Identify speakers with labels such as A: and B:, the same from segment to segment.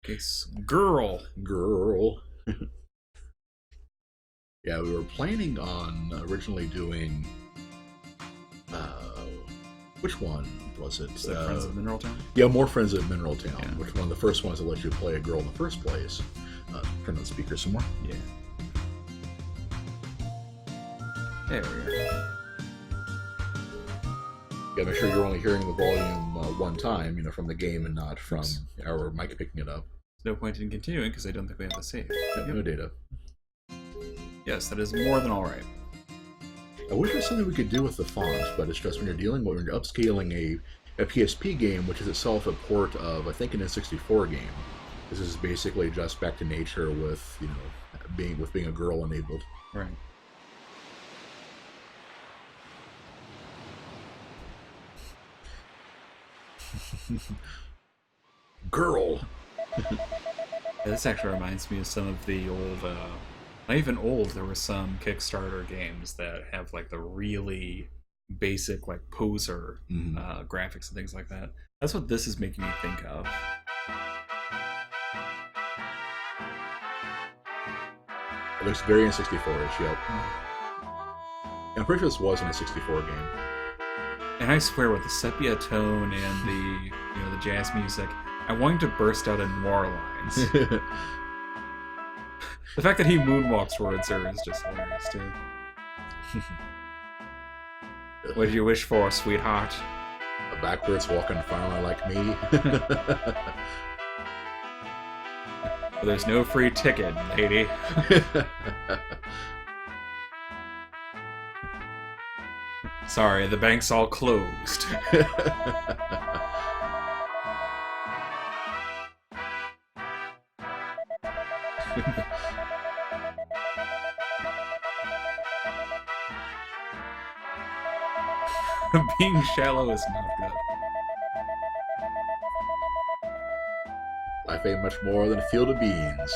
A: Okay, girl.
B: Gurrrl. Yeah, we were planning on originally doing. Uh, which one was it?
A: Is that Friends of Mineral Town?
B: Yeah, more Friends of Mineral Town.
A: Yeah.
B: Which one of the first ones that let you play a girl in the first place? Turn on the speaker some more.
A: Yeah. There we go.
B: Yeah, make sure you're only hearing the volume one time, from the game and not from our mic picking it up.
A: There's no point in continuing because I don't think we have a save.
B: Yep. No data.
A: Yes, that is more than all right.
B: I wish there was something we could do with the font, but it's just when you're upscaling a PSP game, which is itself a port of, I think, an N64 game. This is basically just back to nature with, being a girl enabled.
A: Right.
B: Girl.
A: Yeah, this actually reminds me of some of the old, not even old, there were some Kickstarter games that have like the really basic like poser graphics and things like that. That's what this is making me think of.
B: It looks very N64-ish, yep. I'm pretty sure this wasn't a 64 game.
A: And I swear, with the sepia tone and the jazz music, I wanted to burst out in noir lines. The fact that he moonwalks towards her is just hilarious too. What did you wish for, sweetheart?
B: A backwards walking farmer like me.
A: Well, there's no free ticket, lady. Sorry, the bank's all closed. Being shallow is not good.
B: Life ain't much more than a field of beans.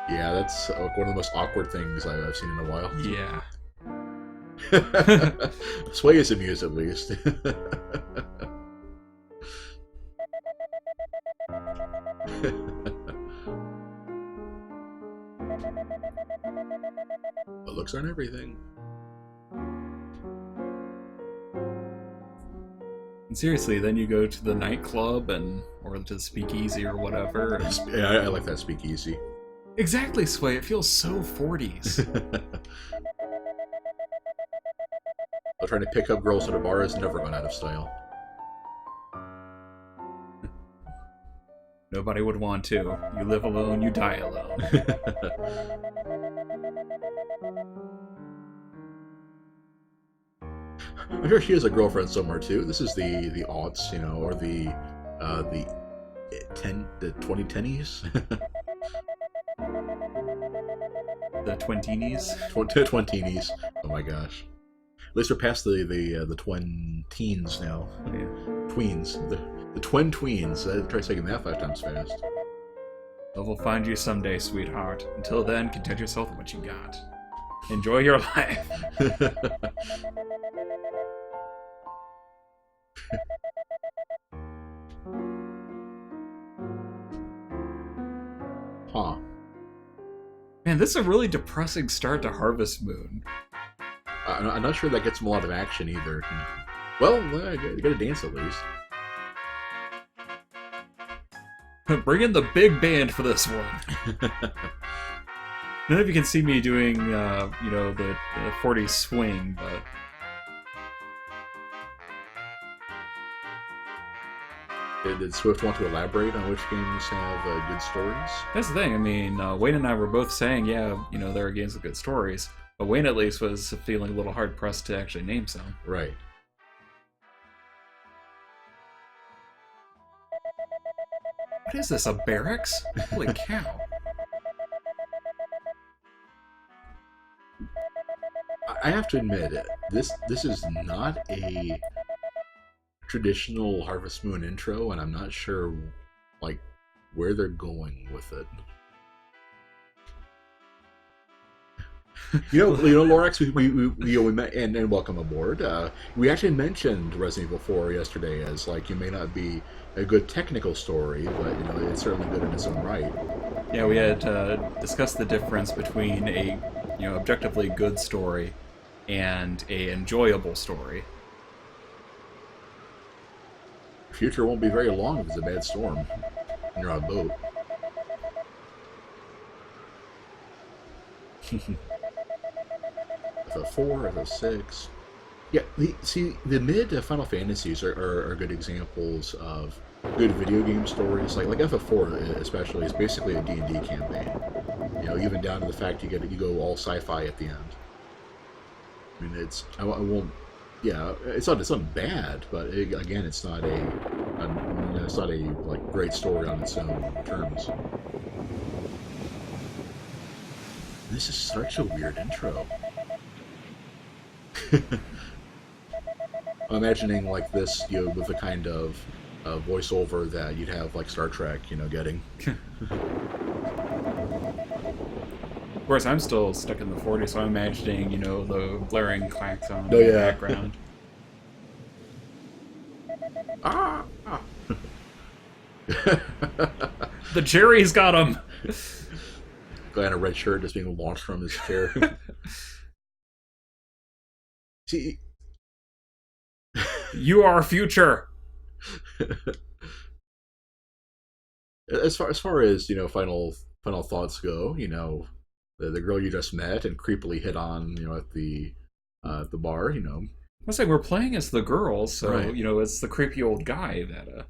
B: Yeah, that's one of the most awkward things I've seen in a while.
A: Yeah.
B: Sway is amused, at least. But looks aren't everything.
A: And seriously, then you go to the nightclub or to the speakeasy or whatever.
B: Yeah, I like that speakeasy.
A: Exactly, Sway. It feels so 40s.
B: Well, trying to pick up girls at a bar has never gone out of style.
A: Nobody would want to. You live alone, you die alone.
B: I'm sure she has a girlfriend somewhere too. This is the aughts, or the 2010s.
A: The Twentinis?
B: Twentinis. Oh my gosh. At least we're past the twin teens now.
A: Oh, yeah.
B: Tweens. The twin tweens. Try saying that 5 times fast.
A: Love will find you someday, sweetheart. Until then, content yourself with what you got. Enjoy your life.
B: Huh.
A: Man, this is a really depressing start to Harvest Moon.
B: I'm not sure that gets him a lot of action either. Well, you gotta dance at least.
A: Bring in the big band for this one. None of you can see me doing, the 40s swing, but...
B: Did Swift want to elaborate on which games have good stories?
A: That's the thing. I mean, Wayne and I were both saying, yeah, there are games with good stories. But Wayne, at least, was feeling a little hard-pressed to actually name some.
B: Right.
A: What is this, a barracks? Holy cow.
B: I have to admit, this is not a traditional Harvest Moon intro, and I'm not sure, where they're going with it. Lorax, we met, and welcome aboard. We actually mentioned Resident Evil 4 yesterday as like, you may not be a good technical story, but it's certainly good in its own right.
A: Yeah, we had discussed the difference between a objectively good story and a enjoyable story.
B: The future won't be very long if it's a bad storm and you're on a boat. FF4, FF6. Yeah, the mid Final Fantasies are good examples of good video game stories. Like FF4 especially is basically a D&D campaign. Even down to the fact you go all sci-fi at the end. I mean, I won't. Yeah, it's not bad, but again, it's not a like great story on its own terms. This is such a weird intro. I'm imagining like this, with the kind of voiceover that you'd have like Star Trek, getting.
A: Of course, I'm still stuck in the 40s, so I'm imagining, the blaring klaxon in the background.
B: Ah!
A: The Jerry's got him!
B: Guy in a red shirt just being launched from his chair. See,
A: you are future.
B: As far as final thoughts go, the girl you just met and creepily hit on, at the bar,
A: I was like, we're playing as the girl, so
B: right.
A: It's the creepy old guy that.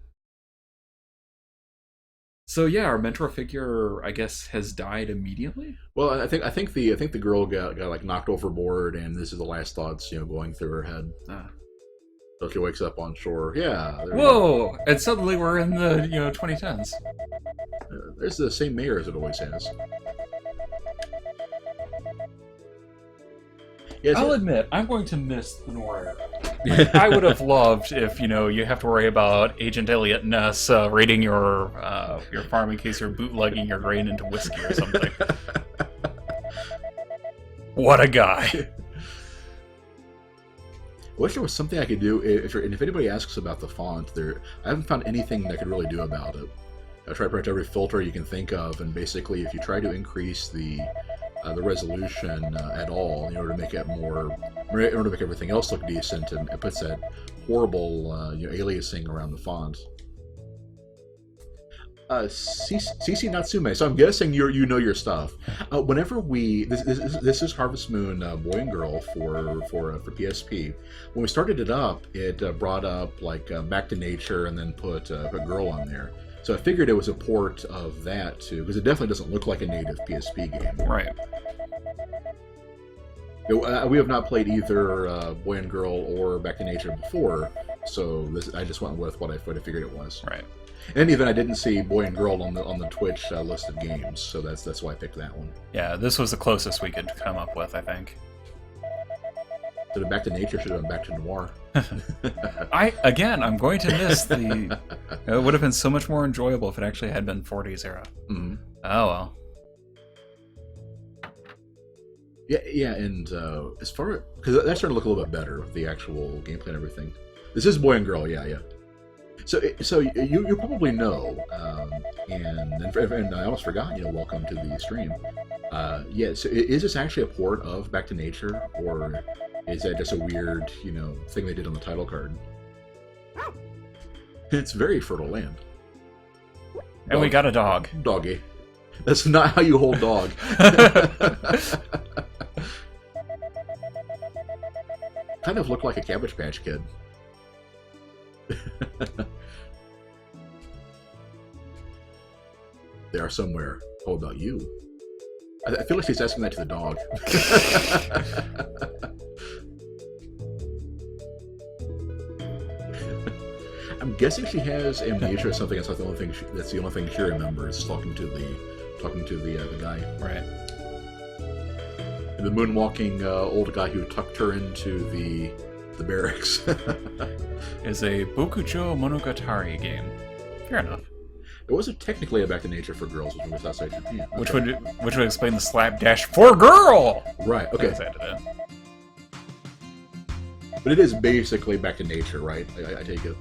A: So yeah, our mentor figure, I guess, has died immediately.
B: Well, I think the girl got like knocked overboard, and this is the last thoughts going through her head. So she wakes up on shore. Yeah.
A: Whoa! And suddenly we're in the 2010s.
B: There's the same mayor as it always has. Yeah,
A: I'll admit, I'm going to miss the noir. I would have loved if you have to worry about Agent Elliot Ness raiding your farm in case you're bootlegging your grain into whiskey or something. What a guy!
B: I wish there was something I could do. If anybody asks about the font, I haven't found anything that I could really do about it. I tried pretty much every filter you can think of, and basically, if you try to increase the resolution at all in order to make it in order to make everything else look decent, and it puts that horrible aliasing around the font. CC Natsume. So I'm guessing you know your stuff. Whenever this is Harvest Moon Boy and Girl for PSP. When we started it up, it brought up like Back to Nature and then put Girl on there. So I figured it was a port of that too, because it definitely doesn't look like a native PSP game.
A: Right.
B: We have not played either Boy and Girl or Back to Nature before, so I just went with what I figured it was.
A: Right.
B: In any event, I didn't see Boy and Girl on the Twitch list of games, so that's why I picked that one.
A: Yeah, this was the closest we could come up with, I think.
B: So Back to Nature should have been Back to Noir.
A: I'm going to miss the... It would have been so much more enjoyable if it actually had been 40s era.
B: Mm-hmm.
A: Oh, well.
B: Yeah, and as far... Because that's starting to look a little bit better with the actual gameplay and everything. This is Boy and Girl, yeah. So you probably know, and I almost forgot, welcome to the stream. So is this actually a port of Back to Nature, or is that just a weird, thing they did on the title card? It's very fertile land.
A: And we got a dog.
B: Doggy. That's not how you hold dog. Kind of looked like a Cabbage Patch Kid. They are somewhere. How about you? I feel like she's asking that to the dog. I'm guessing she has amnesia or something. That's the only thing she remembers. Talking to the guy.
A: Right.
B: And the moonwalking old guy who tucked her into the barracks.
A: Is a Bokucho Monogatari game. Fair enough.
B: It wasn't technically a Back to Nature for girls, which was outside Japan.
A: Which would explain the slapdash for girl.
B: Right. Okay.
A: That was added in.
B: But it is basically Back to Nature, right? I take it.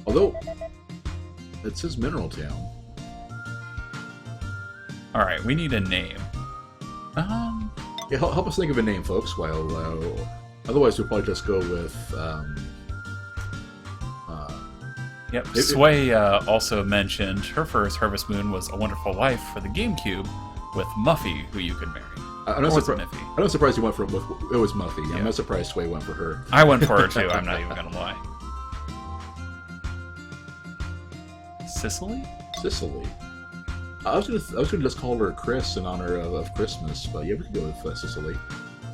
B: Although it says Mineral Town.
A: All right, we need a name.
B: Yeah, help us think of a name, folks. While otherwise, we'll probably just go with.
A: Yep. Sway also mentioned her first Harvest Moon was A Wonderful Life for the GameCube with Muffy, who you could marry.
B: I'm not surprised you went for it was Muffy. Yeah. I'm not surprised Sway went for her.
A: I went for her too. I'm not even gonna lie. Sicily. I was gonna just call her Chris in honor of Christmas, but yeah, we could go with Sicily.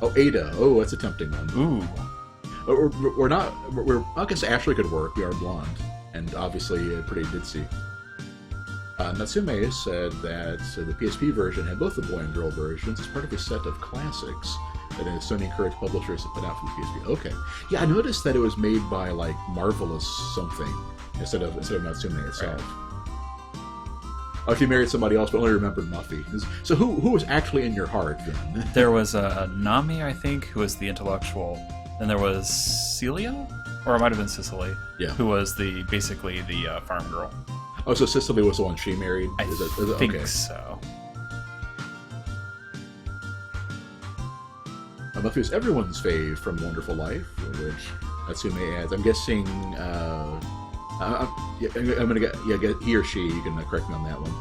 A: Oh, Ada. Oh, that's a tempting one. Ooh.
B: We're not. I guess Ashley could work. We are blonde, and obviously pretty ditzy. Natsume said that the PSP version had both the boy and girl versions as part of a set of classics that Sony encouraged publishers to put out for the PSP. Okay, yeah, I noticed that it was made by like Marvelous something instead of Natsume itself. Right. Oh, she married somebody else, but only remembered Muffy. So who was actually in your heart then?
A: There was Nami, I think, who was the intellectual. Then there was Celia, or it might have been Cicely, who was basically the farm girl.
B: Oh, so Cicely was the one she married?
A: I think okay. So.
B: Muffy was everyone's fave from Wonderful Life, which Natsume adds. I'm guessing. I'm gonna get he or she. You can correct me on that one.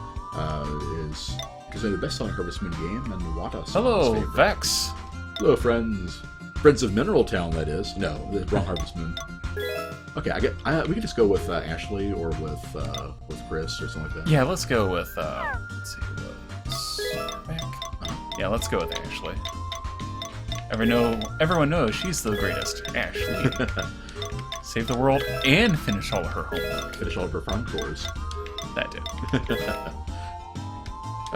B: Is the best-selling Harvest Moon game and Wata's
A: Hello,
B: favorite.
A: Vex.
B: Hello, friends. Friends of Mineral Town, that is. No, the wrong Harvest Moon. Okay, we can just go with Ashley or with Chris or something like that.
A: Yeah, let's go with. Let's see, Beck. Yeah, let's go with Ashley. Everyone knows she's the greatest. Ashley. Save the world and finish all of her homework.
B: Finish all of her farm chores.
A: That too.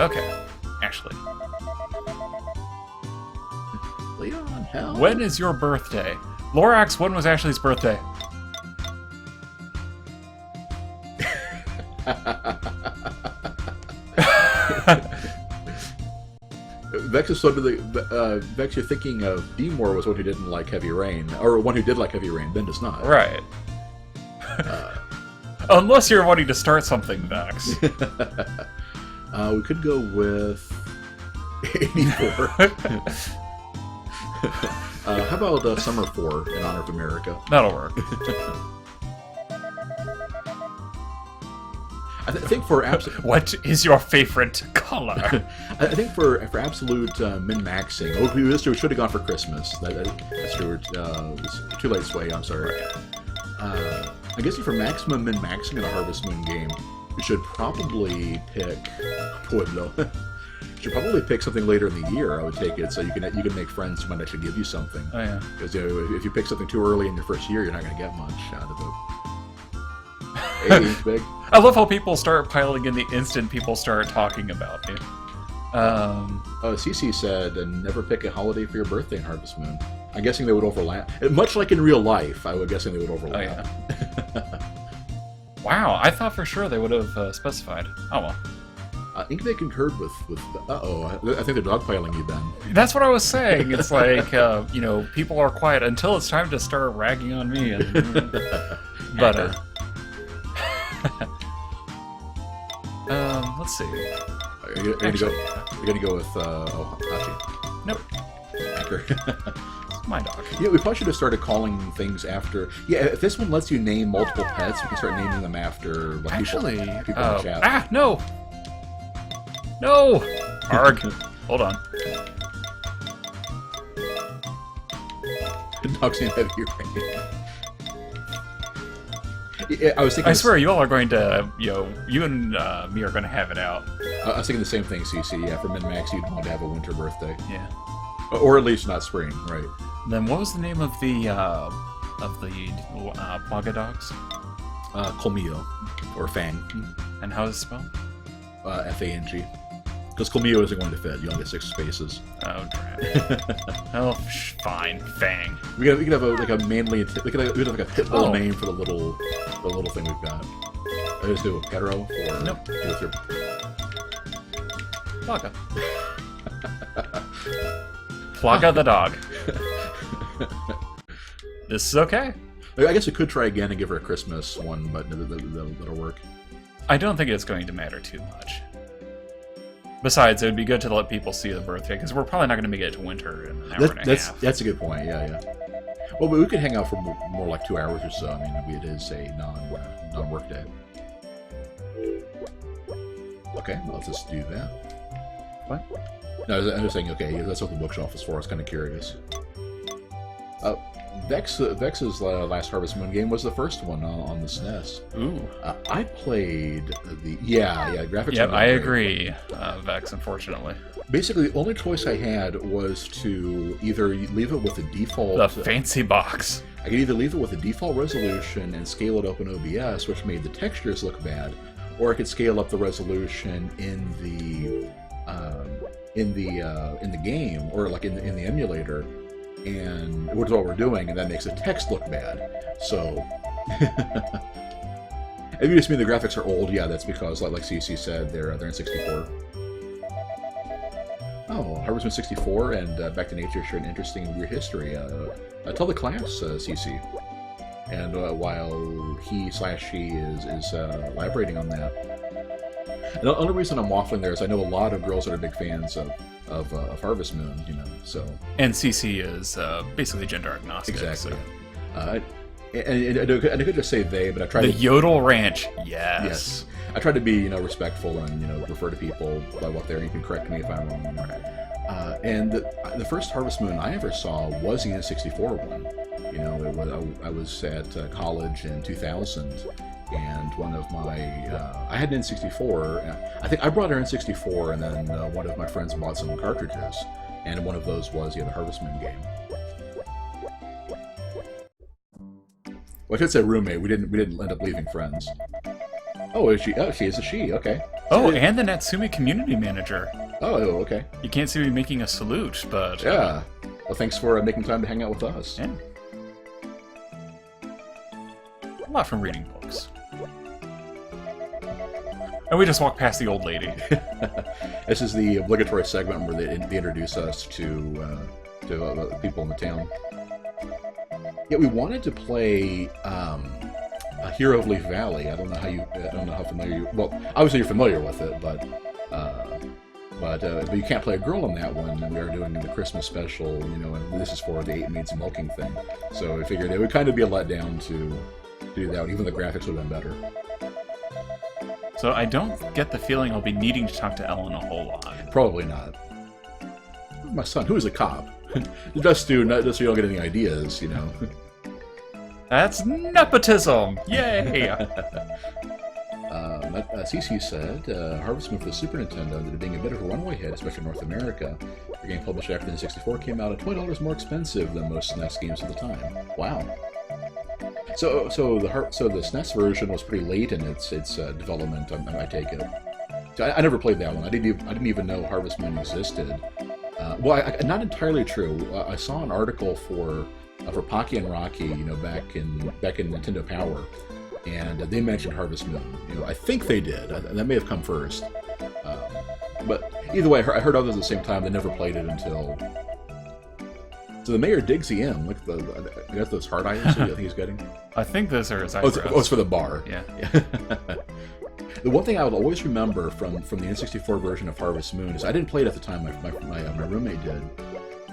A: Okay, Ashley.
B: Leon, hell.
A: When is your birthday? Lorax, when was Ashley's birthday?
B: Vex is sort of Vex. You're thinking of D-Moore was one who didn't like Heavy Rain, or one who did like Heavy Rain. Ben does not.
A: Right. Unless you're wanting to start something, Vex.
B: We could go with 84. How about Summer 4 in honor of America?
A: That'll work.
B: I think for absolute.
A: What is your favorite color?
B: I think for absolute min-maxing. We should have gone for Christmas. That's true. Too late, Sway. I'm sorry. I guess for maximum min-maxing in a Harvest Moon game, you should probably pick Pueblo. You should probably pick something later in the year. I would take it so you can make friends who might actually give you something.
A: Oh yeah.
B: Because if you pick something too early in your first year, you're not going to get much out of it. Hey, big.
A: I love how people start piling in the instant people start talking about me.
B: CC said, never pick a holiday for your birthday in Harvest Moon. I'm guessing they would overlap. Much like in real life, I would guessing they would overlap.
A: Oh, yeah. Wow, I thought for sure they would have specified. Oh well.
B: I think they concurred with I think they're dogpiling you, Ben.
A: That's what I was saying. It's like, people are quiet until it's time to start ragging on me. But, let's see.
B: You're gonna go with Hachi.
A: Nope.
B: Anchor.
A: It's my dog.
B: Yeah, we probably should have started calling things after. Yeah, if this one lets you name multiple pets, we can start naming them after people in the chat.
A: No! No! Arg. Hold on.
B: Dog's in heavy rain. Yeah, I was thinking.
A: I swear, you all are going to, you and me are going to have it out.
B: I was thinking the same thing, CC. Yeah, for min-max, you'd want to have a winter birthday.
A: Yeah.
B: Or at least not spring, right?
A: Then what was the name of the Plaga dogs?
B: Colmillo, or Fang.
A: And how is it spelled?
B: F-A-N-G. Because Colmillo isn't going to fit. You only get 6 spaces.
A: Oh, crap. Oh, fine. Fang.
B: We could have a manly. We could have like a pit bull name for the little thing we've got. Just do a hetero or
A: Nope.
B: do with your...
A: Flocka. Flocka the dog. This is okay.
B: I guess we could try again and give her a Christmas one, but that'll work.
A: I don't think it's going to matter too much. Besides, it would be good to let people see the birthday, because we're probably not going to make it to winter in an hour and a half.
B: That's a good point, yeah. Well, we could hang out for more like 2 hours or so. I mean, it is a non-work day. Okay, well, let's just do that. What? No, I'm just saying, okay, that's what the bookshelf is for. I was kind of curious. Vex's last Harvest Moon game was the first one on the SNES.
A: Ooh.
B: I played the... Yeah, graphics...
A: Yep, I agree, Vex, unfortunately.
B: Basically, the only choice I had was to either leave it with the default...
A: The fancy box.
B: I could either leave it with the default resolution and scale it up in OBS, which made the textures look bad, or I could scale up the resolution in the game, or like in the emulator, and which is what we're doing, and that makes the text look bad. So, if you just mean the graphics are old, yeah, that's because, like CC said, they're in 64. Oh, Harvest Moon 64 and Back to Nature share an interesting weird history. Tell the class, CC. And while he/she is elaborating on that, and the only reason I'm waffling there is I know a lot of girls that are big fans of Harvest Moon, so... And
A: CC is basically gender agnostic.
B: Exactly.
A: So.
B: And I could just say they, but I tried
A: The Yodel Ranch, yes.
B: Yes. I tried to be, respectful and, refer to people by what they're, and you can correct me if I'm wrong. And the first Harvest Moon I ever saw was the N64 one. I was at college in 2000, and one of my... I had an N64. I think I brought an N64, and then one of my friends bought some cartridges, and one of those was the Harvest Moon game. Well, I should say roommate. We didn't end up leaving friends. Oh, is she? Oh, she is a she. Okay.
A: Oh, and the Natsumi community manager.
B: Oh, okay.
A: You can't see me making a salute, but...
B: Yeah. Well, thanks for making time to hang out with us.
A: Yeah. A lot from reading books. And we just walked past the old lady.
B: This is the obligatory segment where they introduce us to people in the town. Yeah, we wanted to play a Hero of Leaf Valley. I don't know how familiar you... Well, obviously you're familiar with it, but you can't play a girl in that one, and we are doing the Christmas special, and this is for the 8 maids-a-milking thing. So I figured it would kind of be a letdown to do that, even the graphics would have been better.
A: So I don't get the feeling I'll be needing to talk to Ellen a whole lot.
B: Probably not. My son, who is a cop? Just so you don't get any ideas,
A: That's nepotism! Yay!
B: CC said, Harvest Moon for the Super Nintendo ended up being a bit of a runaway hit, especially in North America. The game published after the N64 came out at $20 more expensive than most SNES games at the time. Wow. So the SNES version was pretty late in its development. I take it. So I never played that one. I didn't even know Harvest Moon existed. Not entirely true. I saw an article for Pocky and Rocky, back in Nintendo Power, and they mentioned Harvest Moon. I think they did. That may have come first. But either way, I heard others at the same time. They never played it until. So the mayor digs the M. Look, I got those heart eyes. I think he's getting.
A: I think those are his eyebrows.
B: It's for the bar.
A: Yeah.
B: The one thing I would always remember from the N64 version of Harvest Moon is I didn't play it at the time. My roommate did,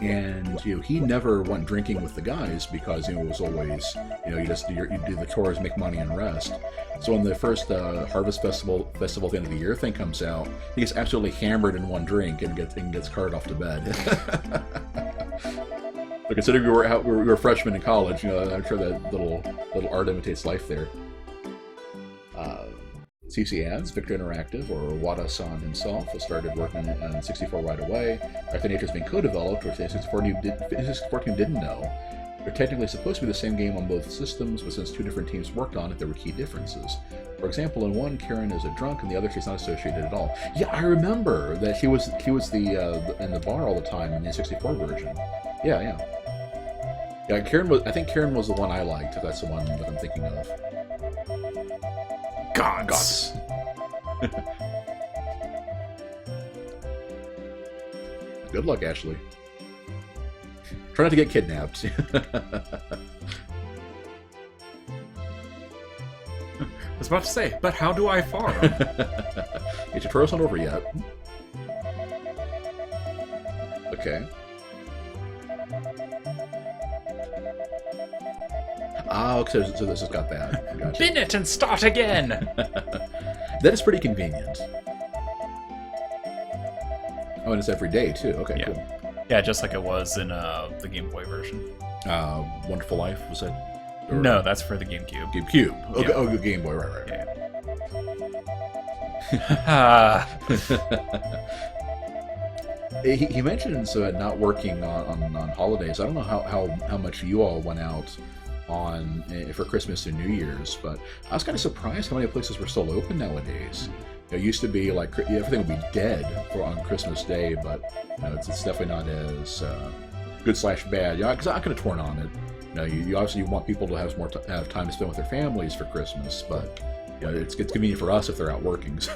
B: and he never went drinking with the guys because it was always you do the chores, make money, and rest. So when the first Harvest Festival at the end of the year thing comes out, he gets absolutely hammered in one drink and gets carted off to bed. But considering we were freshmen in college, I'm sure that little art imitates life there. CC adds, Victor Interactive, or Wada-san himself, has started working on 64 right away. Back to Nature's being co-developed, which the N64 team didn't know. They're technically supposed to be the same game on both systems, but since 2 different teams worked on it, there were key differences. For example, in one, Karen is a drunk, and the other she's not associated at all. Yeah, I remember that he was in the bar all the time in the N64 version. Yeah. I think Karen was the one I liked, if that's the one that I'm thinking of.
A: Gods.
B: Good luck, Ashley. Try not to get kidnapped.
A: I was about to say, but how do I farm?
B: Your tutorial's not over yet. Okay. Ah, okay, so this has got that. Gotcha.
A: Bin it and start again!
B: That is pretty convenient. Oh, and it's every day, too. Okay,
A: Yeah.
B: cool.
A: Yeah, just like it was in the Game Boy version.
B: Wonderful Life, was it? Or
A: No, that's for the GameCube.
B: GameCube. Okay,
A: Yeah.
B: oh, Game Boy, right.
A: Yeah.
B: He mentions not working on holidays. I don't know how much you all went out on for Christmas and New Year's, but I was kind of surprised how many places were still open nowadays. It used to be like everything would be dead on Christmas Day, but it's definitely not as good/bad. Yeah, because I could have torn on it. You obviously want people to have have time to spend with their families for Christmas, but it's convenient for us if they're out working. So.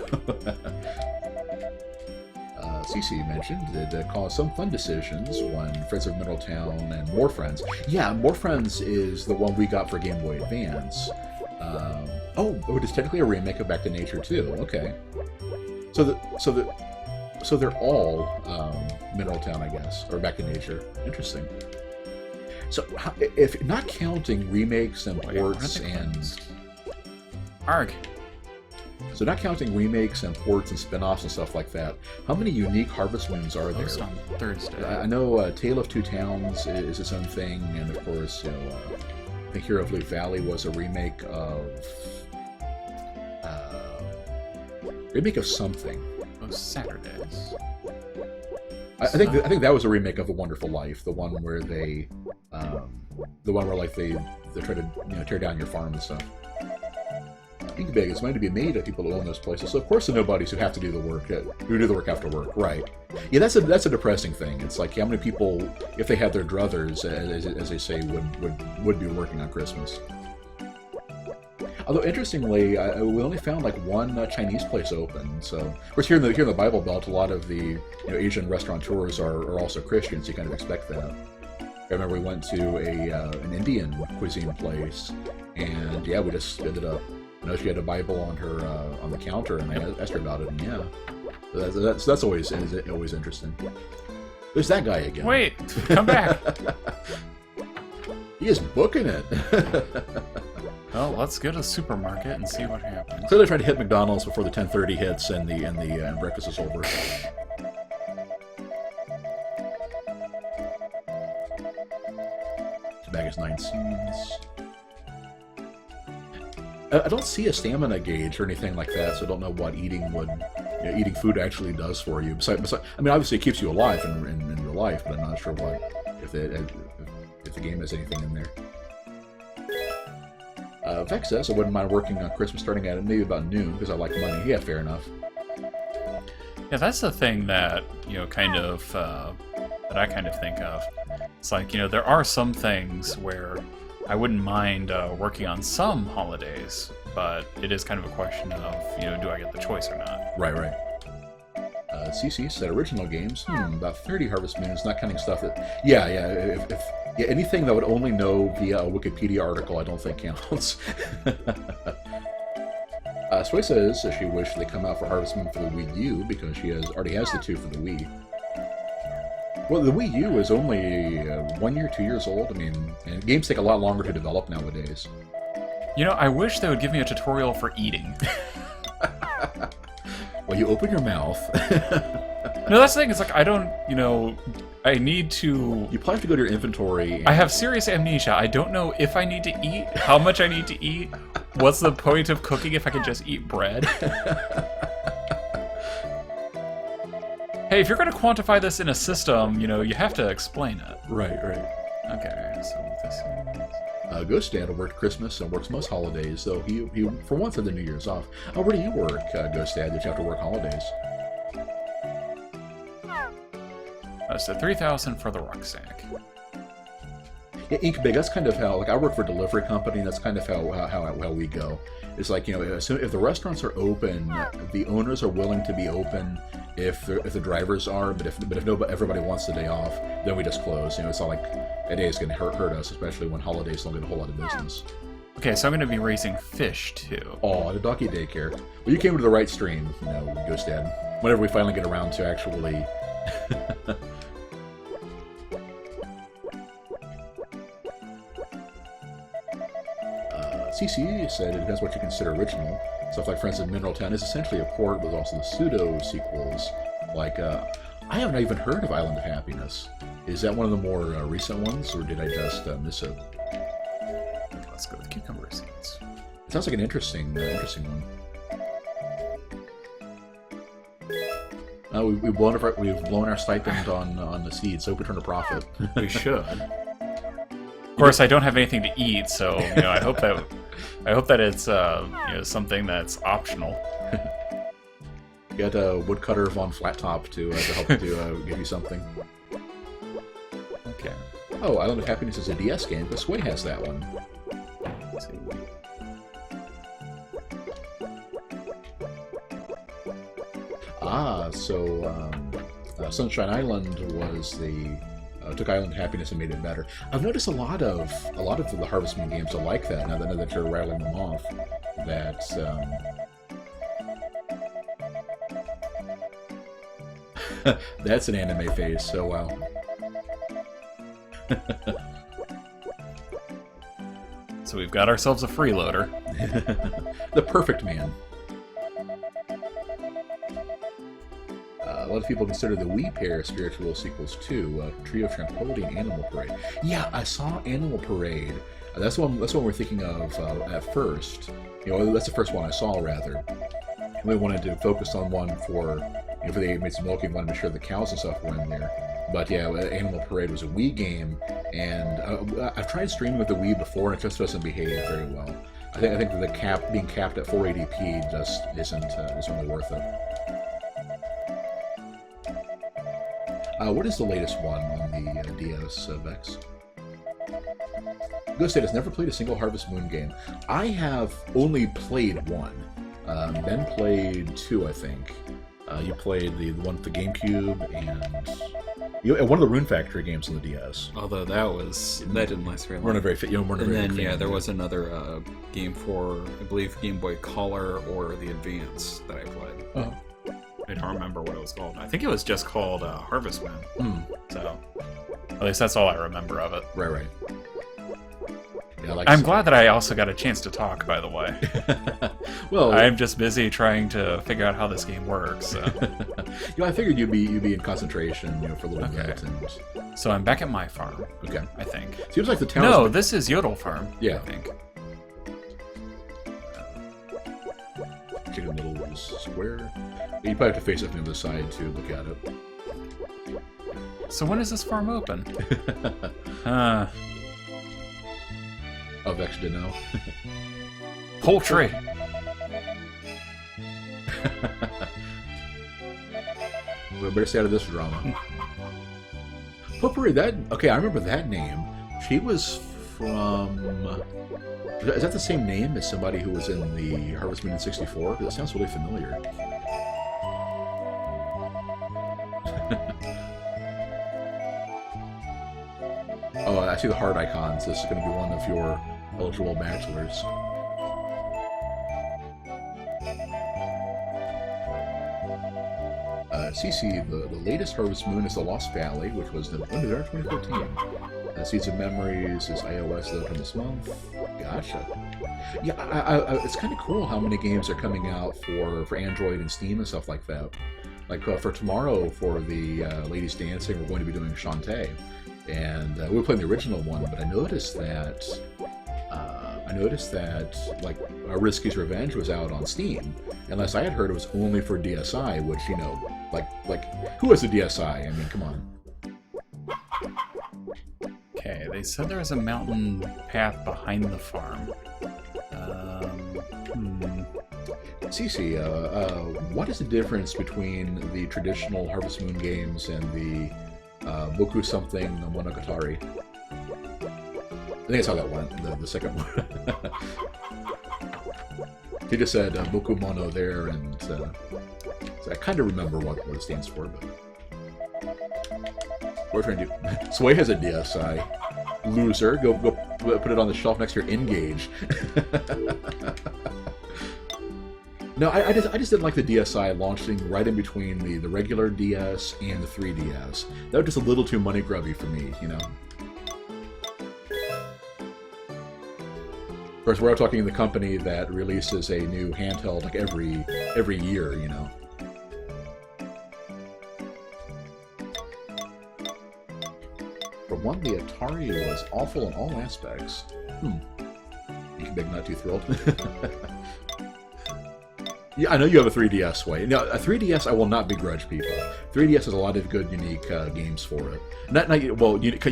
B: CC mentioned it caused some fun decisions when Friends of Middletown and More Friends. Yeah, More Friends is the one we got for Game Boy Advance. It is technically a remake of Back to Nature too. Okay, so they're all Middletown, I guess, or Back to Nature. Interesting. So, if not counting remakes and ports and
A: Arg.
B: So not counting remakes and ports and spin-offs and stuff like that, how many unique Harvest Moons are there?
A: Post on Thursday.
B: I know Tale of Two Towns is its own thing, and of course, I think Hero of Loot Valley was a remake of something.
A: Those Saturdays.
B: I think that was a remake of A Wonderful Life, the one where they like they try to tear down your farm and stuff. Ink Bag is meant to be made of people who own those places, so of course the nobodies who have to do the work, who do the work after work, right? Yeah, that's a depressing thing. It's like how many people, if they had their druthers, as they say, would be working on Christmas. Although interestingly, we only found like one Chinese place open. So, of course, here in the Bible Belt, a lot of the Asian restaurateurs are also Christians. So you kind of expect that. I remember we went to an Indian cuisine place, and yeah, we just ended up. She had a Bible on her on the counter, and I asked her about it, and yeah, that's always interesting. There's that guy again.
A: Wait, come back.
B: He is booking it.
A: Well, let's go to the supermarket and see what happens.
B: Clearly trying to hit McDonald's before the 10:30 hits and the breakfast is over. This bag is 9 seeds. I don't see a stamina gauge or anything like that, so I don't know what eating food actually does for you. Besides, I mean, obviously it keeps you alive in real life, but I'm not sure if the game has anything in there. Vex says I wouldn't mind working on Christmas starting at maybe about noon because I like money. Yeah, fair enough.
A: Yeah, that's the thing that kind of that I kind of think of. It's like there are some things where I wouldn't mind working on some holidays, but it is kind of a question of, do I get the choice or not?
B: Right. CC said original games, about 30 Harvest Moons, not counting stuff that... Yeah, anything that would only know via a Wikipedia article I don't think counts. Sway says she wished they come out for Harvest Moon for the Wii U because she already has the 2 for the Wii. Well, the Wii U is only 1 year, 2 years old. I mean, and games take a lot longer to develop nowadays.
A: I wish they would give me a tutorial for eating.
B: Well, you open your mouth.
A: No, that's the thing. It's like, I don't, I need to...
B: You probably have to go to your inventory. And...
A: I have serious amnesia. I don't know if I need to eat, how much I need to eat. What's the point of cooking if I can just eat bread? Hey, if you're going to quantify this in a system, you have to explain it.
B: Right.
A: Okay, so this is...
B: Ghost Dad worked Christmas and works most holidays, so he for once had the New Year's off. Oh, where do you work, Ghost Dad, that you have to work holidays?
A: So 3,000 for the rucksack.
B: Ink Big, that's kind of how, like, I work for a delivery company, and that's kind of how we go. It's like, you know, if the restaurants are open, the owners are willing to be open if the drivers are, but if everybody wants the day off, then we just close. You know, it's not like a day is going to hurt us, especially when holidays don't get a whole lot of business.
A: Okay, so I'm going to be raising fish, too.
B: Oh, the doggy daycare. Well, you came to the right stream, you know, Ghost Dad. Whenever we finally get around to actually... CC said it depends what you consider original. Stuff like, for instance, Mineral Town is essentially a port, but also the pseudo-sequels. Like, I haven't even heard of Island of Happiness. Is that one of the more recent ones, or did I just miss it?
A: Let's go with cucumber seeds.
B: It sounds like an interesting one. We've blown our stipend on the seeds, so we turn a profit.
A: We should. Of course, I don't have anything to eat, so you know, I hope that it's you know, something that's optional.
B: You got a woodcutter von Flat Top to help you give you something.
A: Okay.
B: Oh, Island of Happiness is a DS game, but Sway has that one.
A: Let's see.
B: So Sunshine Island was the took Island Happiness and made it better. I've noticed a lot of the Harvest Moon games are like that. Now that you're rattling them off, that that's an anime face. So wow.
A: So we've got ourselves a freeloader.
B: The perfect man. A lot of people consider the Wii pair spiritual sequels too. Trio of Tranquility and Animal Parade. Yeah, I saw Animal Parade. That's the one we're thinking of at first. You know, that's the first one I saw, rather. We wanted to focus on one for, you know, for the maids-a-milking, wanted to make sure the cows and stuff were in there. But yeah, Animal Parade was a Wii game, and I've tried streaming with the Wii before, and it just doesn't behave very well. I think that being capped at 480p just isn't really worth it. What is the latest one on the DS, Vex? Ghost Dad has never played a single Harvest Moon game. I have only played one. Ben played two, I think. You played the one with the GameCube and one of the Rune Factory games on the DS.
A: Although that didn't last very long.
B: Weren't a very
A: there was another game for, I believe, Game Boy Color or the Advance that I played.
B: Oh.
A: I don't remember what it was called. I think it was just called Harvest Moon. So, at least that's all I remember of it.
B: Right. Yeah,
A: I'm glad that I also got a chance to talk, by the way.
B: Well,
A: I'm just busy trying to figure out how this game works. So.
B: You know, I figured you'd be in concentration, you know, for a little bit. And...
A: So I'm back at my farm.
B: Okay.
A: I think.
B: Seems like the town.
A: No, this is Yodel Farm.
B: Yeah.
A: I think.
B: Chicken Little is square. You probably have to face it from the other side to look at it.
A: So when is this farm open?
B: Oh, Vex didn't know.
A: Poultry!
B: We better stay out of this drama. Potpourri, okay, I remember that name. She was from... Is that the same name as somebody who was in the Harvest Moon in 64? That sounds really familiar. Oh, I see the heart icons. This is going to be one of your eligible bachelors. CC, the latest Harvest Moon is the Lost Valley, which was the 2014. Seeds of Memories is iOS later this month. Gotcha. Yeah, it's kind of cool how many games are coming out for Android and Steam and stuff like that. Like for tomorrow, for the Ladies Dancing, we're going to be doing Shantae. And we were playing the original one, but I noticed that like Risky's Revenge was out on Steam. Unless I had heard it was only for DSi, which, you know, like who has a DSi? I mean, come on.
A: Okay, they said there was a mountain path behind the farm.
B: Cece, what is the difference between the traditional Harvest Moon games and the Boku something Monogatari? think that's how that went, the second one. He just said Boku Mono there, and so I kind of remember what it stands for, but... What are we trying to do? Sway has a DSi. Loser. Go put it on the shelf next to your N-Gage. No, I just didn't like the DSi launching right in between the regular DS and the 3DS. That was just a little too money grubby for me, you know? Of course, we're talking the company that releases a new handheld like every year, you know? For one, the Atari was awful in all aspects. You big not too thrilled. Yeah, I know you have a 3DS, Way. Now, a 3DS, I will not begrudge people. 3DS has a lot of good, unique unique for it.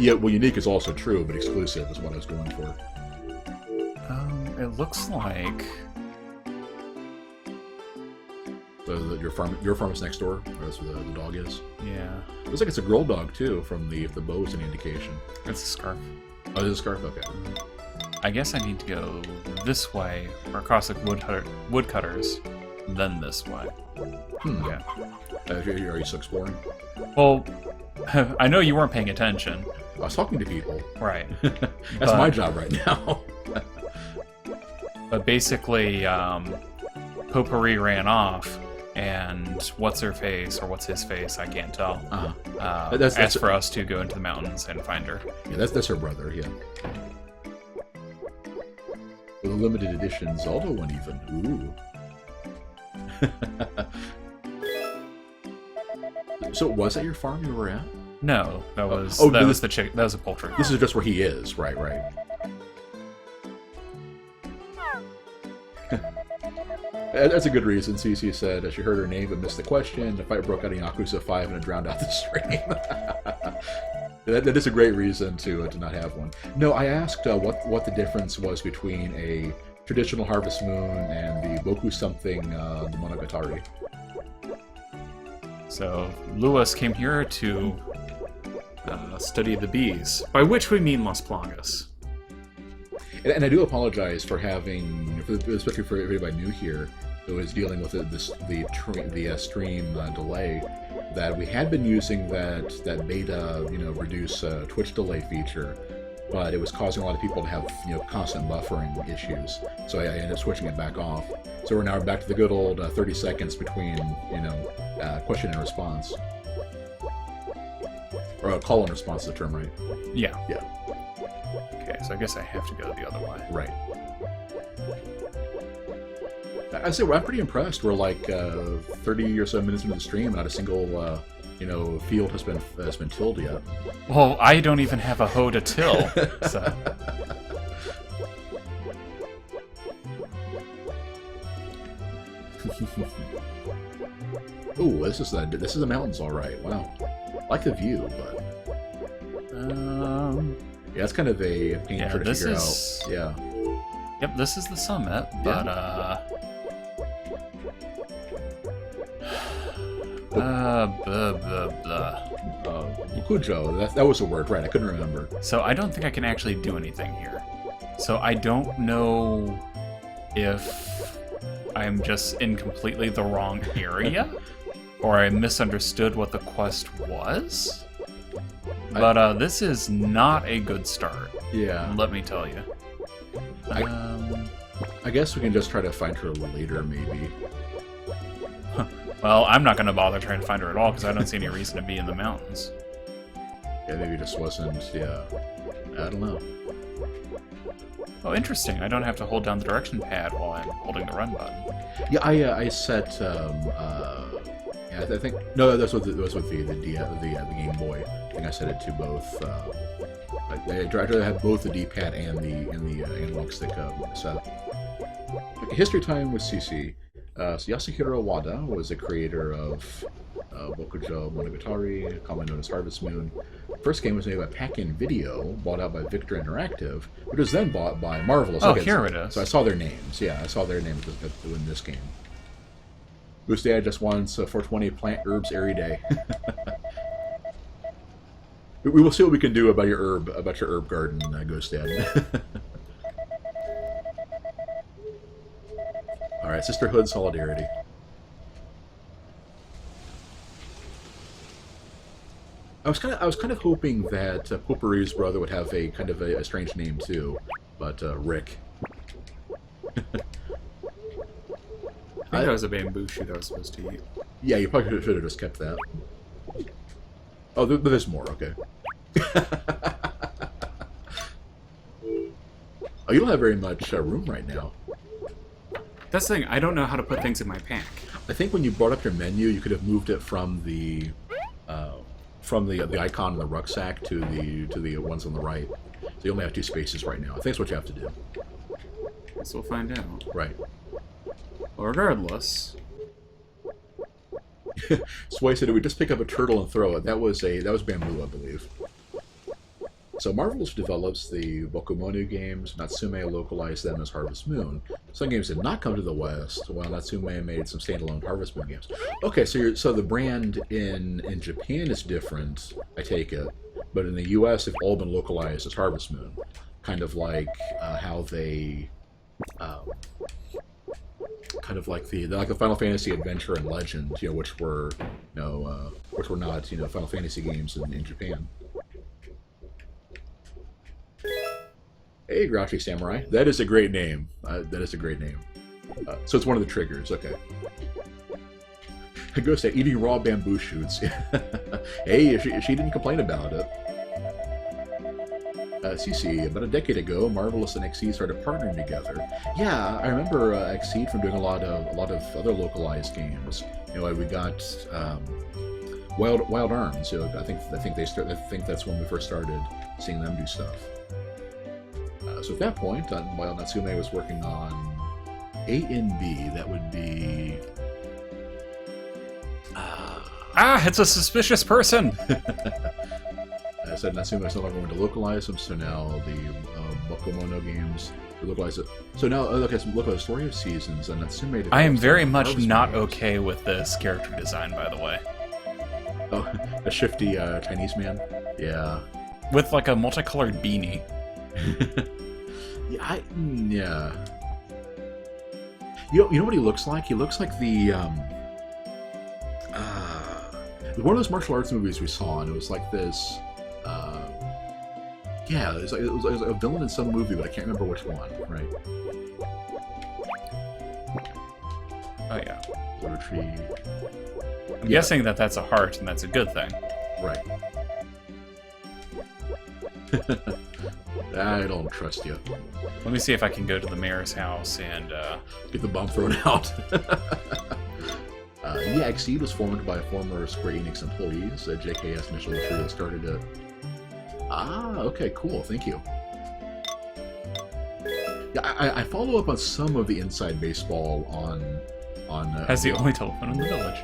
B: Unique is also true, but exclusive is what I was going for.
A: It looks like
B: your farm is next door. That's where the dog is.
A: Yeah.
B: Looks like it's a girl dog too, from the bow is an indication.
A: It's a scarf.
B: Oh, it's a scarf. Okay.
A: I guess I need to go this way, or across the woodcutters, then this way. Yeah.
B: Are you still exploring?
A: Well, I know you weren't paying attention.
B: I was talking to people.
A: Right.
B: That's my job right now.
A: But basically, Potpourri ran off, and what's her face, or what's his face, I can't tell. Asked for us to go into the mountains and find her.
B: Yeah, that's her brother, yeah. With a limited edition Zelda one even. Ooh. So was that your farm you were at?
A: No, that was the chick. That was a poultry.
B: This is just where he is, right? That's a good reason. Cece said she heard her name but missed the question. The fight broke out in Yakuza 5 and it drowned out the stream. That is a great reason to not have one. No, I asked what the difference was between a traditional Harvest Moon and the Boku something Monogatari.
A: So Lewis came here to study the bees, by which we mean Las Plagas.
B: And I do apologize for having, especially for everybody new here, who is dealing with the stream delay. That we had been using that beta, reduce Twitch delay feature, but it was causing a lot of people to have constant buffering issues. So I ended up switching it back off. So we're now back to the good old 30 seconds between question and response, or call and response is the term, right?
A: Yeah.
B: Yeah.
A: Okay, so I guess I have to go the other way.
B: Right. I'd say I'm pretty impressed. We're like 30 or so minutes into the stream, and not a single field has been tilled yet.
A: Well, I don't even have a hoe to till. So.
B: Ooh, this is the mountains, all right. Wow, I like the view, but yeah, it's kind of a pain to figure out. Yeah.
A: Yep, this is the summit, but
B: Kujo, that was a word, right? I couldn't remember.
A: So I don't think I can actually do anything here. So I don't know if I'm just in completely the wrong area, or I misunderstood what the quest was. But this is not a good start.
B: Yeah.
A: Let me tell you.
B: I guess we can just try to find her later, maybe.
A: Well, I'm not going to bother trying to find her at all, because I don't see any reason to be in the mountains.
B: Yeah, maybe it just wasn't, yeah. I don't know.
A: Oh, interesting. I don't have to hold down the direction pad while I'm holding the run button.
B: Yeah, I set, yeah, I think, no, that was with the Game Boy. I think I set it to both, I tried to have both the D-pad and the analog stick set. Okay, history time with CC. So Yasuhiro Wada was the creator of Bokujo Monogatari, commonly known as Harvest Moon. The first game was made by Pack-In Video, bought out by Victor Interactive, which was then bought by Marvelous.
A: Oh, here it is.
B: So I saw their names. Yeah, I saw their names in this game. Boosted just wants 420 plant herbs every day. We will see what we can do about your herb garden, Ghost Dad. All right, sisterhood, solidarity. I was kind of hoping that Potpourri's brother would have a kind of a strange name too, but Rick.
A: I think that was a bamboo shoot I was supposed to eat.
B: Yeah, you probably should have just kept that. Oh, there's more. Okay. Oh, you don't have very much room right now.
A: That's the thing. I don't know how to put things in my pack.
B: I think when you brought up your menu, you could have moved it from the icon in the rucksack to the ones on the right. So you only have 2 spaces right now. I think that's what you have to do.
A: Guess we'll find out.
B: Right.
A: Well, regardless.
B: Sway said, "Did we just pick up a turtle and throw it?" That was bamboo, I believe. So Marvelous develops the Bokumono games. Natsume localized them as Harvest Moon. Some games did not come to the West, while Natsume made some standalone Harvest Moon games. Okay, so the brand in Japan is different, I take it, but in the U.S. they've all been localized as Harvest Moon, kind of like how they, kind of like the Final Fantasy Adventure and Legend, which were not Final Fantasy games in Japan. Hey, Grouchy Samurai. That is a great name. That is a great name. So it's one of the triggers. Okay. Ghost at eating raw bamboo shoots. Hey, she didn't complain about it. CC, about a decade ago, Marvelous and Xseed started partnering together. Yeah, I remember Xseed from doing a lot of other localized games. We got Wild Arms. I think that's when we first started seeing them do stuff. So at that point, while Natsume was working on A and B, that would be...
A: it's a suspicious person!
B: I said Natsume is no longer going to localize them, so now the Bokumono games localize it. So now, okay, so look at the story of seasons, and Natsume...
A: I am very much not okay with this character design, by the way.
B: Oh, a shifty Chinese man? Yeah.
A: With like a multicolored beanie.
B: Yeah. You know what he looks like? He looks like the one of those martial arts movies we saw, and it was like this. Yeah, it was a villain in some movie, but I can't remember which one. Right.
A: Oh yeah.
B: Retrieve.
A: I'm guessing that that's a heart, and that's a good thing.
B: Right. I don't trust you.
A: Let me see if I can go to the mayor's house and
B: get the bomb thrown out. Yeah, Xseed was formed by former Square Enix employees. JKS initially the trio started it. Ah, okay, cool. Thank you. Yeah, I follow up on some of the inside baseball on.
A: Has the only telephone in the village.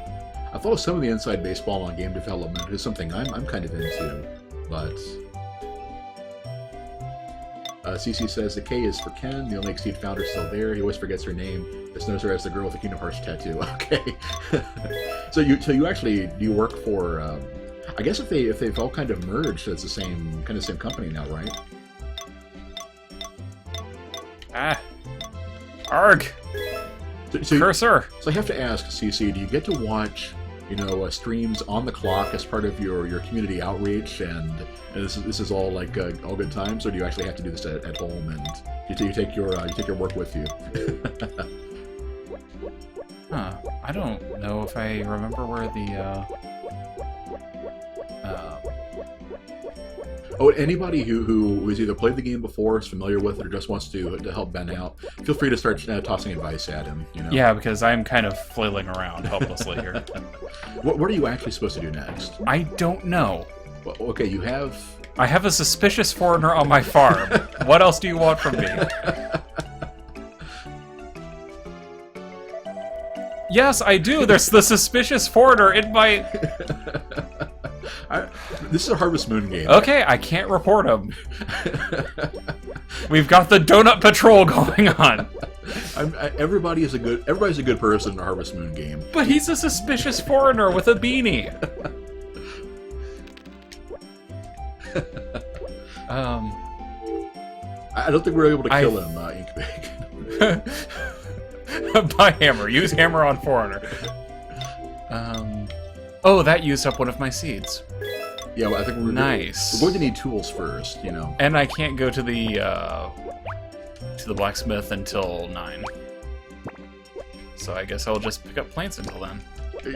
B: I follow some of the inside baseball on game development. It's something I'm kind of into, but. CC says the K is for Ken. The only Xseed founder is still there. He always forgets her name. Just knows her as the girl with the Kingdom Hearts tattoo. Okay. So you actually do you work for? I guess if they've all kind of merged, it's the same company now, right?
A: Arg.
B: So
A: Cursor.
B: So I have to ask, CC, do you get to watch streams on the clock as part of your community outreach, and this is all like all good times, or do you actually have to do this at home and you take your work with you?
A: I don't know if I remember where the
B: Oh, anybody who has either played the game before, is familiar with it, or just wants to help Ben out, feel free to start tossing advice at him.
A: Yeah, because I'm kind of flailing around helplessly here.
B: What are you actually supposed to do next?
A: I don't know.
B: Well, okay, you have...
A: I have a suspicious foreigner on my farm. What else do you want from me? Yes, I do. There's the suspicious foreigner in my...
B: This is a Harvest Moon game.
A: Okay, I can't report him. We've got the Donut Patrol going on.
B: Everybody's a good person in a Harvest Moon game.
A: But he's a suspicious foreigner with a beanie.
B: I don't think we were able to kill him, Inkbag.
A: By hammer. Use hammer on foreigner. Oh, that used up one of my seeds.
B: Yeah, well, I think we're
A: nice.
B: We're going to need tools first, you know.
A: And I can't go to the blacksmith until 9. So I guess I'll just pick up plants until then.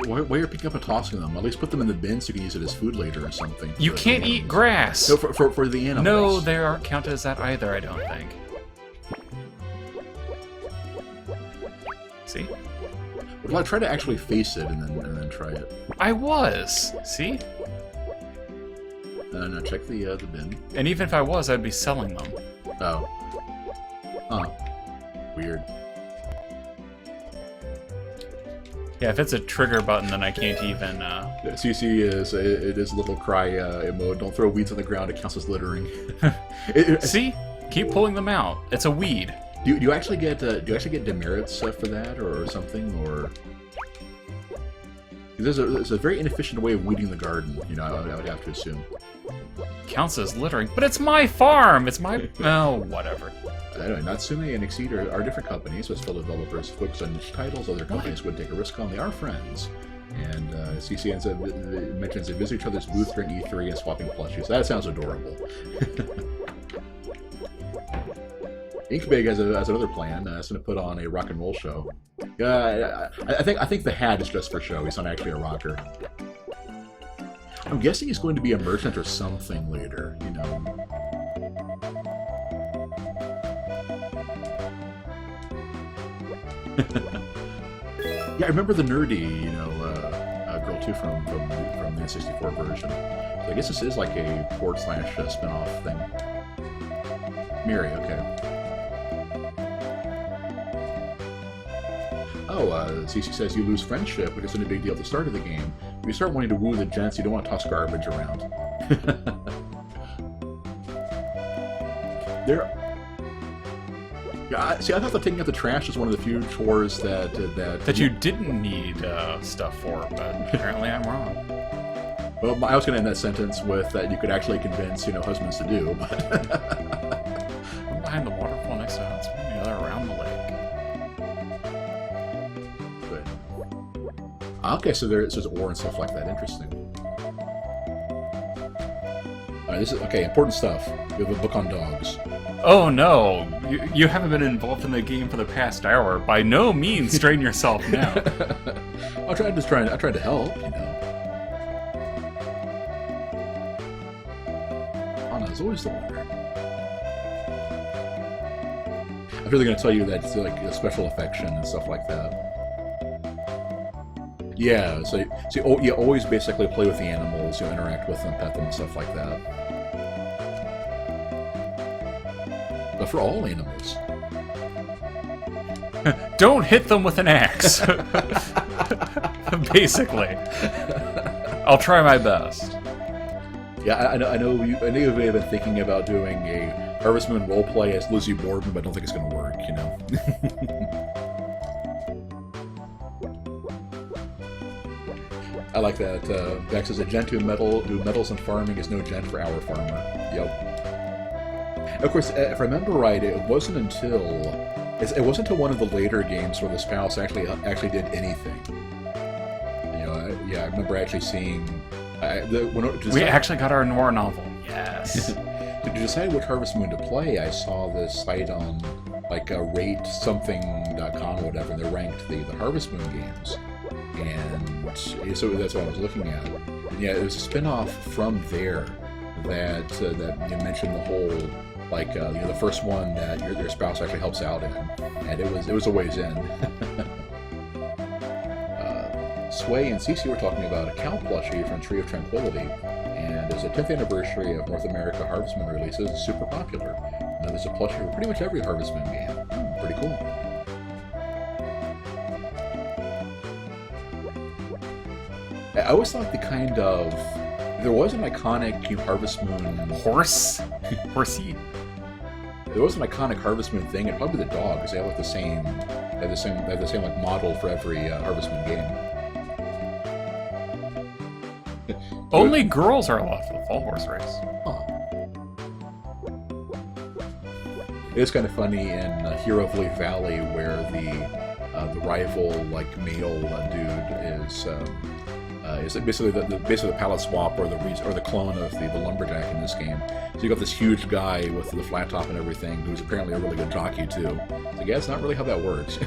B: Why are you picking up and tossing them? At least put them in the bin so you can use it as food later or something.
A: You can't eat grass!
B: No, for the animals.
A: No, they aren't counted as that either, I don't think. See?
B: Well, I try to actually face it and then try it.
A: I was! See?
B: No, check the bin.
A: And even if I was, I'd be selling them.
B: Oh. Huh. Weird.
A: Yeah, if it's a trigger button, then I can't even,
B: CC is a little cry mode. Don't throw weeds on the ground, it counts as littering.
A: See? Keep pulling them out. It's a weed.
B: Do you actually get demerits for that or something, or? There's a very inefficient way of weeding the garden. You know, I would have to assume.
A: Counts as littering, but it's my farm. It's my whatever.
B: Anyway, Natsume and Exceed are different companies, so still developers focus on niche titles. Other companies would take a risk on. They are friends. And CC mentions they visit each other's booth during E3 and swapping plushies. That sounds adorable. Inkbag has another plan. It's going to put on a rock and roll show. I think the hat is just for show. He's not actually a rocker. I'm guessing he's going to be a merchant or something later. You know. Yeah, I remember the nerdy, you know, girl too from the N64 version. So I guess this is like a port / spin-off thing. Miri, okay. Oh, CC says you lose friendship, which isn't a big deal at the start of the game. If you start wanting to woo the gents, you don't want to toss garbage around. Yeah, see, I thought that taking out the trash was one of the few chores that
A: you didn't need stuff for, but apparently I'm wrong.
B: Well, I was going to end that sentence with that you could actually convince, you know, husbands to do, but...
A: I'm behind the waterfall next to us, maybe the other around the lake.
B: But... Okay, so there's ore and stuff like that. Interesting. Alright, this is... Okay, important stuff. We have a book on dogs.
A: Oh no! You haven't been involved in the game for the past hour. By no means strain yourself now.
B: I tried to help, you know. Anna's always the winner. I'm really going to tell you that it's like a special affection and stuff like that. Yeah, so you always basically play with the animals, you interact with them, pet them, and stuff like that. But for all animals.
A: Don't hit them with an axe. Basically. I'll try my best.
B: Yeah, I know you may have been thinking about doing a Harvest Moon roleplay as Lizzie Borden, but I don't think it's going to work, you know? I like that. Bex says, a gent who meddles in farming is no gent for our farmer. Yep. Of course, if I remember right, it wasn't until one of the later games where the spouse actually did anything. You know, I remember actually seeing.
A: We actually got our noir novel. Yes.
B: To decide which Harvest Moon to play, I saw this site on like ratesomething.com or whatever, and they ranked the Harvest Moon games, and so that's what I was looking at. And yeah, it was a spin-off from there that you mentioned the whole. Like you know, the first one that your spouse actually helps out in, and it was a ways in. Sway and Cece were talking about a cow plushie from Tree of Tranquility, and as a 10th anniversary of North America Harvest Moon releases, it's super popular. Now there's a plushie for pretty much every Harvest Moon game. Pretty cool. I always thought there was an iconic Harvest Moon
A: horsey.
B: There was an iconic Harvest Moon thing, and probably the dog, because they have like the same like model for every Harvest Moon game.
A: Only girls are allowed for the fall horse race.
B: Huh. is kind of funny in Hero of Leaf Valley where the rival like male dude is basically the palette swap or the clone of the lumberjack in this game. So you got this huge guy with the flat top and everything, who's apparently a really good jockey too. So yeah, it's not really how that works.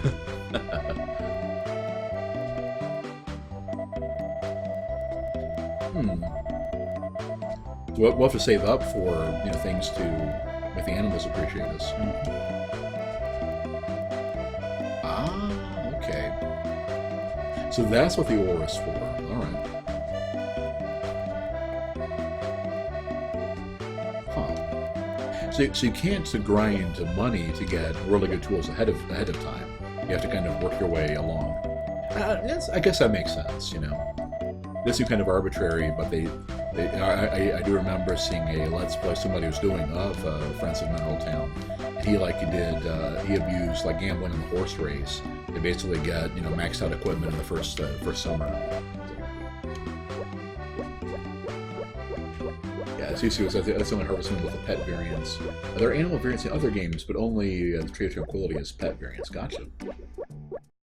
B: We'll have to save up for things to make the animals appreciate us. Ah, okay. So that's what the ore is for. All right. Huh. So you can't grind money to get really good tools ahead of time. You have to kind of work your way along. Yes, I guess that makes sense. This is kind of arbitrary, but I do remember seeing a Let's Play somebody was doing of Friends of Mineral Town. And he abused like gambling in the horse race to basically get maxed out equipment in the first summer. Yeah, CC was that's only harvesting with the pet variants. There are animal variants in other games, but only the Tree of Tranquility is pet variants. Gotcha.